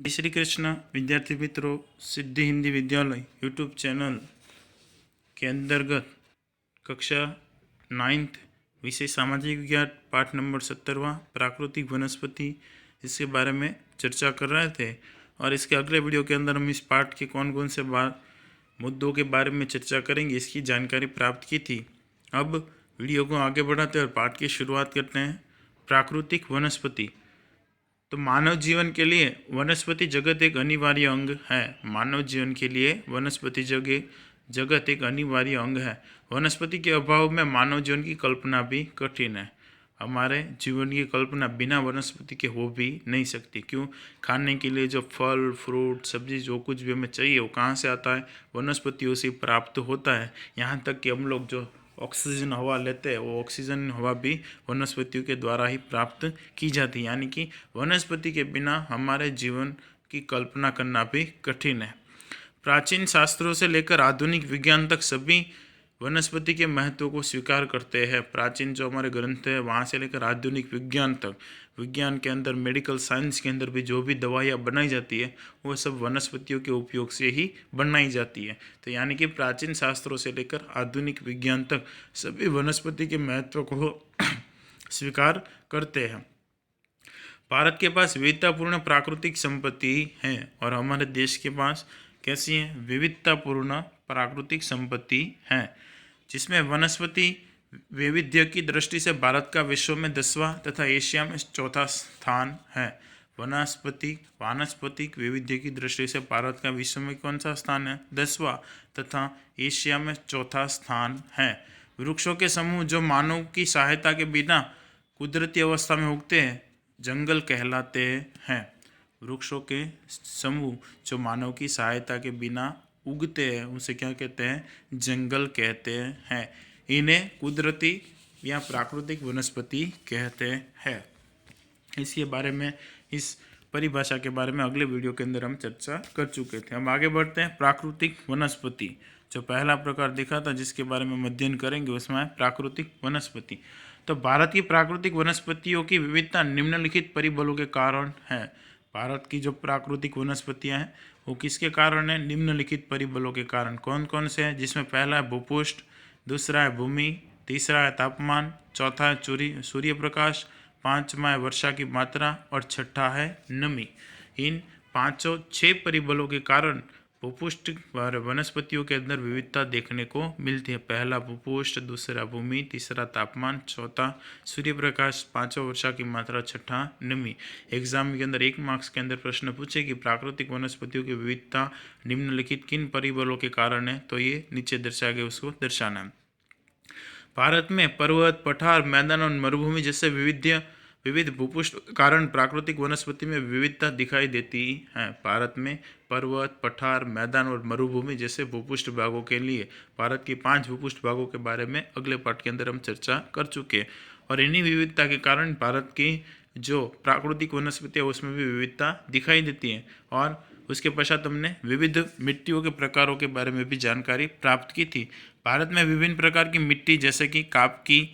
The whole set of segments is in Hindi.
जय श्री कृष्ण विद्यार्थी मित्रों, सिद्धि हिंदी विद्यालय यूट्यूब चैनल के अंतर्गत कक्षा 9th विषय सामाजिक विज्ञान पाठ नंबर 17वां प्राकृतिक वनस्पति, इसके बारे में चर्चा कर रहे थे। और इसके अगले वीडियो के अंदर हम इस पाठ के कौन कौन से मुद्दों के बारे में चर्चा करेंगे, इसकी जानकारी प्राप्त की थी। अब वीडियो को आगे बढ़ाते हैं और पाठ की शुरुआत करते हैं। प्राकृतिक वनस्पति। तो मानव जीवन के लिए वनस्पति जगत एक अनिवार्य अंग है। मानव जीवन के लिए वनस्पति जगत एक अनिवार्य अंग है। वनस्पति के अभाव में मानव जीवन की कल्पना भी कठिन है। हमारे जीवन की कल्पना बिना वनस्पति के हो भी नहीं सकती। क्यों? खाने के लिए जो फल फ्रूट सब्जी जो कुछ भी हमें चाहिए वो कहाँ से आता है? वनस्पतियों से प्राप्त होता है। यहाँ तक कि हम लोग जो ऑक्सीजन हवा लेते हैं वो ऑक्सीजन हवा भी वनस्पतियों के द्वारा ही प्राप्त की जाती है। यानी कि वनस्पति के बिना हमारे जीवन की कल्पना करना भी कठिन है। प्राचीन शास्त्रों से लेकर आधुनिक विज्ञान तक सभी वनस्पति के महत्व को स्वीकार करते हैं। प्राचीन जो हमारे ग्रंथ है वहाँ से लेकर आधुनिक विज्ञान तक, विज्ञान के अंदर मेडिकल साइंस के अंदर भी जो भी दवाइयाँ बनाई जाती है वो सब वनस्पतियों के उपयोग से ही बनाई जाती है। तो यानी कि प्राचीन शास्त्रों से लेकर आधुनिक विज्ञान तक सभी वनस्पति के महत्व को स्वीकार करते हैं। भारत के पास विविधतापूर्ण प्राकृतिक संपत्ति है और हमारे देश के पास कैसी है? विविधतापूर्ण प्राकृतिक संपत्ति है, जिसमें वनस्पति वैविध्य की दृष्टि से भारत का विश्व में 10वां तथा एशिया में 4था स्थान है। वानस्पतिक वैविध्य की दृष्टि से भारत का विश्व में कौन सा स्थान है? 10वां तथा एशिया में 4था स्थान है। वृक्षों के समूह जो मानव की सहायता के बिना कुदरती अवस्था में उगते हैं जंगल कहलाते हैं। वृक्षों के समूह जो मानव की सहायता के बिना उगते हैं उसे क्या कहते हैं? जंगल कहते हैं। इन्हें कुदरती या प्राकृतिक वनस्पति कहते हैं। इसके बारे में, इस परिभाषा के बारे में अगले वीडियो के अंदर हम चर्चा कर चुके थे। हम आगे बढ़ते हैं। प्राकृतिक वनस्पति, जो पहला प्रकार दिखा था जिसके बारे में अध्ययन करेंगे उसमें है प्राकृतिक वनस्पति। तो भारत की प्राकृतिक वनस्पतियों की विविधता निम्नलिखित परिबलों के कारण है। भारत की जो प्राकृतिक वनस्पतियां हैं वो किसके कारण है? निम्नलिखित परिबलों के कारण। कौन कौन से हैं? जिसमें पहला है भूपृष्ठ, दूसरा है भूमि, तीसरा है तापमान, चौथा है सूर्य प्रकाश, पांचवा है वर्षा की मात्रा और छठा है नमी। इन 6 परिबलों के कारण भूपृष्ठ वनस्पतियों के अंदर विविधता देखने को मिलती है। पहला भूपृष्ठ, दूसरा भूमि, तीसरा तापमान, चौथा सूर्य प्रकाश, पांचवा वर्षा की मात्रा, छठा नमी। एग्जाम के अंदर 1 मार्क्स के अंदर प्रश्न पूछे कि प्राकृतिक वनस्पतियों की विविधता निम्नलिखित किन परिबलों के कारण है, तो ये नीचे दर्शाया गया उसको दर्शाना है। भारत में पर्वत, पठार, मैदान और मरुभूमि जैसे विविध भूपृष्ठ कारण प्राकृतिक वनस्पति में विविधता दिखाई देती है। भारत में पर्वत, पठार, मैदान और मरुभूमि जैसे भूपृष्ठ भागों के लिए भारत के 5 भूपृष्ठ भागों के बारे में अगले पाठ के अंदर हम चर्चा कर चुके हैं। और इन्हीं विविधता के कारण भारत की जो प्राकृतिक वनस्पति है उसमें भी विविधता दिखाई देती है। और उसके पश्चात हमने विविध मिट्टियों के प्रकारों के बारे में भी जानकारी प्राप्त की थी। भारत में विभिन्न प्रकार की मिट्टी जैसे कि कापकी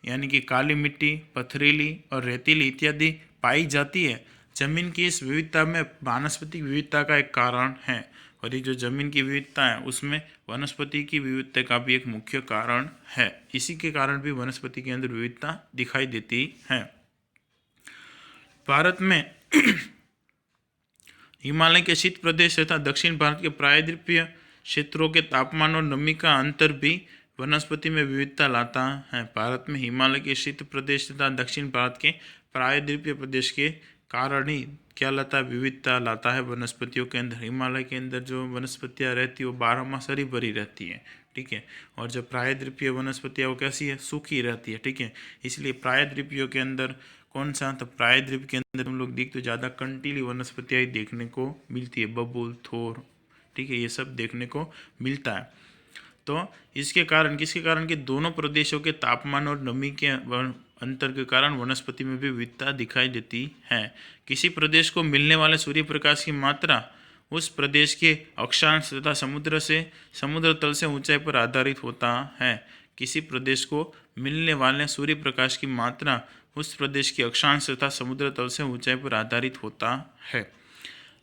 यानी कि काली मिट्टी, पथरीली और रेतीली इत्यादि पाई जाती है। जमीन की इस विविधता में वानस्पतिक विविधता का एक कारण है। और ये जो जमीन की विविधता है उसमें वनस्पति की विविधता का भी एक मुख्य कारण है। इसी के कारण भी वनस्पति के अंदर विविधता दिखाई देती है। भारत में हिमालय के शीत प्रदेश तथा दक्षिण भारत के प्रायद्वीपीय क्षेत्रों के तापमान और नमी का अंतर भी वनस्पति में विविधता लाता है। भारत में हिमालय के शीत प्रदेश तथा दक्षिण भारत के प्रायद्वीपीय प्रदेश के कारण ही क्या लाता है? विविधता लाता है वनस्पतियों के अंदर। हिमालय के अंदर जो वनस्पतियाँ रहती है वो 12 मास हरी भरी रहती है, ठीक है। और जो प्रायद्वीपीय वनस्पतियाँ वो कैसी है? सूखी रहती है, ठीक है। इसलिए प्रायद्वीपियों के अंदर कौन सा? तो प्रायद्वीप के अंदर हम लोग देखते तो ज़्यादा कंटीली वनस्पतियाँ देखने को मिलती है, बबूल, थोर, ठीक है, ये सब देखने को मिलता है। तो इसके कारण किसके कारण कि दोनों प्रदेशों के तापमान और नमी के अंतर के कारण वनस्पति में भी विविधता दिखाई देती है। किसी प्रदेश को मिलने वाले सूर्य प्रकाश की मात्रा उस प्रदेश के अक्षांश तथा समुद्र तल से ऊंचाई पर आधारित होता है। किसी प्रदेश को मिलने वाले सूर्य प्रकाश की मात्रा उस प्रदेश के अक्षांश तथा समुद्र तल से ऊंचाई पर आधारित होता है।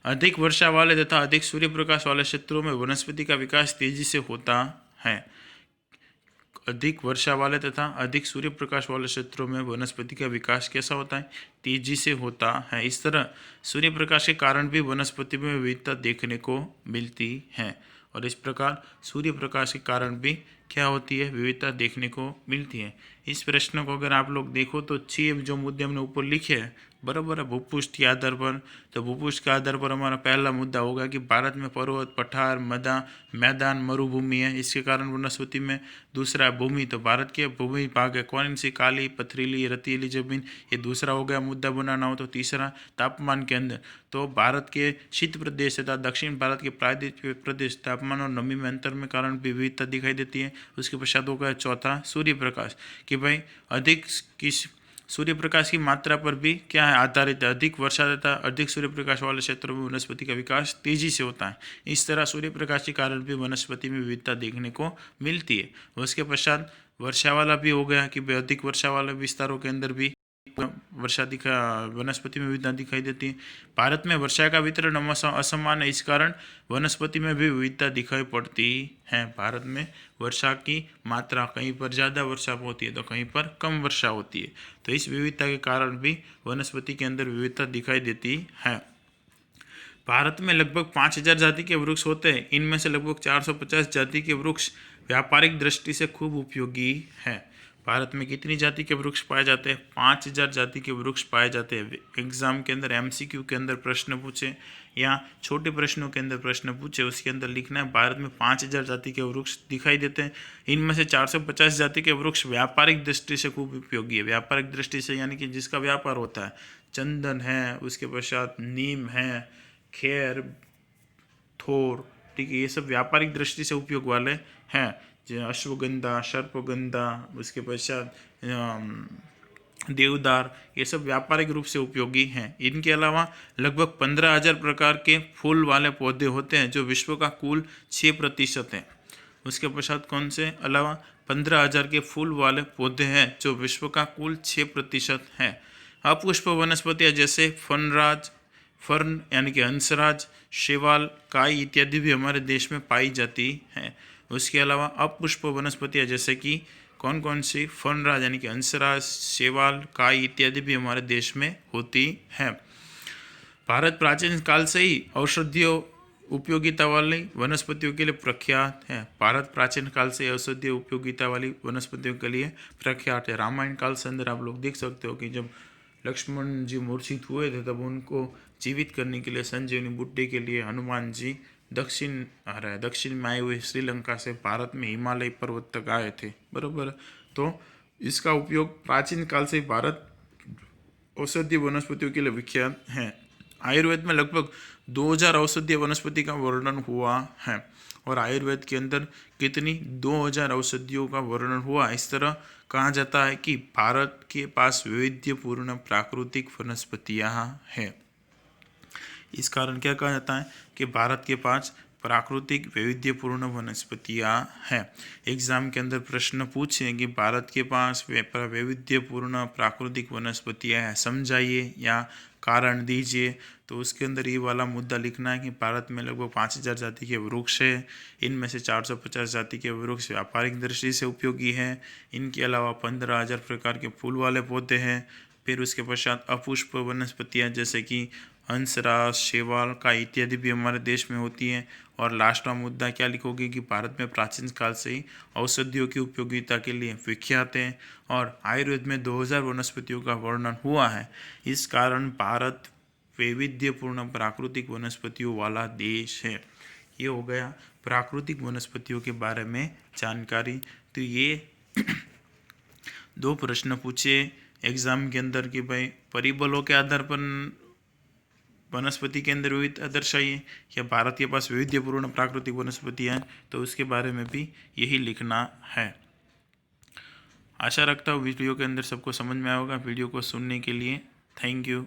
अधिक वर्षा वाले तथा अधिक सूर्य प्रकाश वाले क्षेत्रों में वनस्पति का विकास तेजी से होता है। अधिक वर्षा वाले तथा अधिक सूर्य प्रकाश वाले क्षेत्रों में वनस्पति का विकास कैसा होता है? तेजी से होता है। इस तरह सूर्य प्रकाश के कारण भी वनस्पति में विविधता देखने को मिलती है और इस प्रकार सूर्य प्रकाश के कारण भी क्या होती है? विविधता देखने को मिलती है। इस प्रश्न को अगर आप लोग देखो तो 6 जो मुद्दे हमने ऊपर लिखे हैं बराबर है भूपृष्ठ के आधार पर, तो भूपृष्ठ के आधार पर हमारा पहला मुद्दा होगा कि भारत में पर्वत, पठार, मैदान, मरुभूमि है, इसके कारण वनस्पति में। दूसरा भूमि, तो भारत के भूमि भाग है कौन सी? काली, पथरीली, रेतीली जमीन, ये दूसरा हो गया मुद्दा बनाना हो। तो तीसरा तापमान के अंदर, तो भारत के शीत प्रदेश तथा दक्षिण भारत के प्रायद्वीपीय प्रदेश तापमान और नमी में अंतर में कारण विविधता दिखाई देती है। उसके पश्चात होगा चौथा सूर्य प्रकाश, कि भाई अधिक किस सूर्य प्रकाश की मात्रा पर भी क्या है? आधारित है। अधिक वर्षा तथा अधिक सूर्य प्रकाश वाले क्षेत्रों में वनस्पति का विकास तेजी से होता है। इस तरह सूर्य प्रकाश के कारण भी वनस्पति में विविधता देखने को मिलती है। उसके पश्चात वर्षा वाला भी हो गया कि भाई अधिक वर्षा वाले विस्तारों के अंदर भी वनस्पति में विविधता दिखाई देती है। भारत में वर्षा का वितरण असमान है, इस कारण वनस्पति में भी विविधता दिखाई पड़ती है। भारत में वर्षा की मात्रा कहीं पर ज़्यादा वर्षा होती है तो कहीं पर कम वर्षा होती है, तो इस विविधता के कारण भी वनस्पति के अंदर विविधता दिखाई देती है। भारत में लगभग 5000 जाति के वृक्ष होते हैं। इनमें से लगभग 450 जाति के वृक्ष व्यापारिक दृष्टि से खूब उपयोगी हैं। भारत में कितनी जाति के वृक्ष पाए जाते हैं? 5000 जाति के वृक्ष पाए जाते हैं। एग्जाम के अंदर MCQ के अंदर प्रश्न पूछे या छोटे प्रश्नों के अंदर प्रश्न पूछे, उसके अंदर लिखना है भारत में 5000 जाति के वृक्ष दिखाई देते हैं। इनमें से 450 जाति के वृक्ष व्यापारिक दृष्टि से खूब उपयोगी है। व्यापारिक दृष्टि से यानी कि जिसका व्यापार होता है, चंदन है, उसके पश्चात नीम है, खेर, थोर, ठीक है, ये सब व्यापारिक दृष्टि से उपयोग वाले हैं। जो अश्वगंधा, सर्पगंधा, उसके पश्चात देवदार, ये सब व्यापारिक रूप से उपयोगी हैं। इनके अलावा लगभग 15,000 प्रकार के फूल वाले पौधे होते हैं जो विश्व का कुल 6% है। उसके पश्चात कौन से अलावा 15,000 के फूल वाले पौधे हैं जो विश्व का कुल 6% है। अपुष्प वनस्पतियाँ जैसे फर्न यानी कि हंसराज, शैवाल, काई इत्यादि भी हमारे देश में पाई जाती हैं। उसके अलावा अपुष्प वनस्पतियाँ जैसे कि कौन कौन सी? फर्नराज यानी कि हंसराज, शैवाल, काई इत्यादि भी हमारे देश में होती है। भारत प्राचीन काल से ही औषधीय उपयोगिता वाली वनस्पतियों के लिए प्रख्यात है। भारत प्राचीन काल से औषधीय उपयोगिता वाली वनस्पतियों के लिए प्रख्यात है। रामायण काल से अंदर आप लोग देख सकते हो कि जब लक्ष्मण जी मूर्छित हुए थे तब उनको जीवित करने के लिए संजीवनी बूटी के लिए हनुमान जी दक्षिण में आए हुए श्रीलंका से भारत में हिमालय पर्वत तक आए थे, बराबर। तो इसका उपयोग प्राचीन काल से भारत औषधीय वनस्पतियों के लिए विख्यात है। आयुर्वेद में लगभग 2000 औषधीय वनस्पति का वर्णन हुआ है और आयुर्वेद के अंदर कितनी 2000 औषधियों का वर्णन हुआ। इस तरह कहा जाता है कि भारत के पास वैविध्यपूर्ण प्राकृतिक वनस्पतियाँ हैं। इस कारण क्या कहा जाता है कि भारत के पास प्राकृतिक वैविध्यपूर्ण वनस्पतियाँ हैं। एग्जाम के अंदर प्रश्न पूछे कि भारत के पास वैविध्यपूर्ण प्राकृतिक वनस्पतियाँ हैं, समझाइए या कारण दीजिए। तो उसके अंदर ये वाला मुद्दा लिखना है कि भारत में लगभग 5000 जाति के वृक्ष है। इनमें से 450 जाति के वृक्ष व्यापारिक दृष्टि से उपयोगी हैं। इनके अलावा 15,000 प्रकार के फूल वाले पौधे हैं। फिर उसके पश्चात अपुष्प वनस्पतियाँ जैसे कि हंसराज, शैवाल, काई इत्यादि भी हमारे देश में होती हैं। और लास्ट वाला मुद्दा क्या लिखोगे कि भारत में प्राचीन काल से ही औषधियों की उपयोगिता के लिए विख्यात है और आयुर्वेद में 2000 वनस्पतियों का वर्णन हुआ है। इस कारण भारत वैविध्यपूर्ण प्राकृतिक वनस्पतियों वाला देश है। ये हो गया प्राकृतिक वनस्पतियों के बारे में जानकारी। तो ये 2 प्रश्न पूछे एग्जाम के अंदर कि भाई परिबलों के आधार पर वनस्पति के अंदर विविधता दर्शाइए या भारत के पास वैविध्यपूर्ण प्राकृतिक वनस्पतियाँ हैं, तो उसके बारे में भी यही लिखना है। आशा रखता हूँ वीडियो के अंदर सबको समझ में आया होगा। वीडियो को सुनने के लिए थैंक यू।